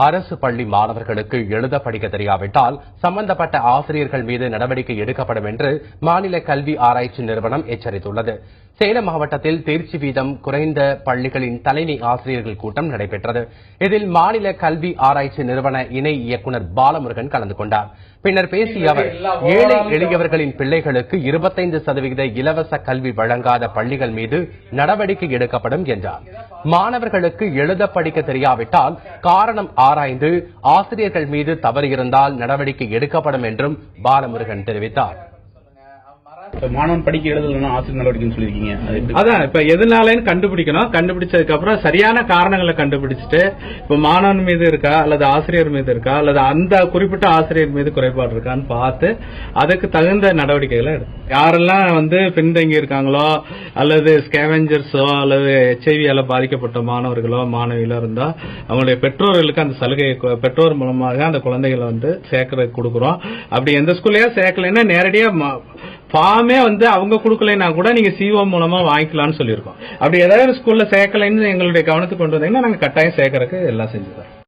அரசு பள்ளி மாணவர்களுக்கு எழுத படிக்க தெரியாவிட்டால் சம்பந்தப்பட்ட ஆசிரியர்கள் மீது நடவடிக்கை எடுக்கப்படும் என்று மாநில கல்வி ஆராய்ச்சி நிறுவனம் எச்சரித்துள்ளது. சேலம் மாவட்டத்தில் தேர்ச்சி வீதம் குறைந்த பள்ளிகளின் தலைமை ஆசிரியர்கள் கூட்டம் நடைபெற்றது. இதில் மாநில கல்வி ஆராய்ச்சி நிறுவன இணை இயக்குநர் பாலமுருகன் கலந்து கொண்டார். பின்னர் பேசிய அவர், ஏழை எளியவர்களின் பிள்ளைகளுக்கு 25% இலவச கல்வி வழங்காத பள்ளிகள் மீது நடவடிக்கை எடுக்கப்படும் என்றார். மாணவர்களுக்கு எழுத படிக்க தெரியாவிட்டால் காரணம் ஆராய்ந்து ஆசிரியர்கள் மீது தவறு இருந்தால் நடவடிக்கை எடுக்கப்படும் என்றும் பாலமுருகன் தெரிவித்தார். மாணவன் படிக்க எழுதலன்னா ஆசிரியர் நடவடிக்கைன்னு சொல்லியிருக்கீங்க. அதான் இப்ப எதனாலன்னு கண்டுபிடிக்கணும். கண்டுபிடிச்சதுக்கு அப்புறம் சரியான காரணங்களை கண்டுபிடிச்சிட்டு இப்ப மாணவன் மீது இருக்கா அல்லது ஆசிரியர் மீது இருக்கா அல்லது அந்த குறிப்பிட்ட ஆசிரியர் மீது குறைபாடு இருக்கான்னு பார்த்து அதுக்கு தகுந்த நடவடிக்கைகளை எடுக்கும். யாரெல்லாம் பின்தங்கி இருக்காங்களோ அல்லது ஸ்கேவெஞ்சர்ஸோ அல்லது HIV பாதிக்கப்பட்ட மாணவர்களோ மாணவிகளோ இருந்தா அவங்களுடைய பெற்றோர்களுக்கு அந்த சலுகையை பெற்றோர் மூலமாக அந்த குழந்தைகளை சேர்க்கறது கொடுக்குறோம். அப்படி எந்த ஸ்கூல்லயா சேர்க்கலைன்னா நேரடியா ஃபார்மே அவங்க கொடுக்கலைன்னா கூட நீங்க CO மூலமா வாங்கிக்கலாம்னு சொல்லியிருக்கோம். அப்படி ஏதாவது ஸ்கூல்ல சேர்க்கலைன்னு எங்களுடைய கவனத்துக்கு கொண்டு வந்தீங்கன்னா நாங்க கட்டாயம் சேர்க்கறதுக்கு எல்லாம் செஞ்சுதான்.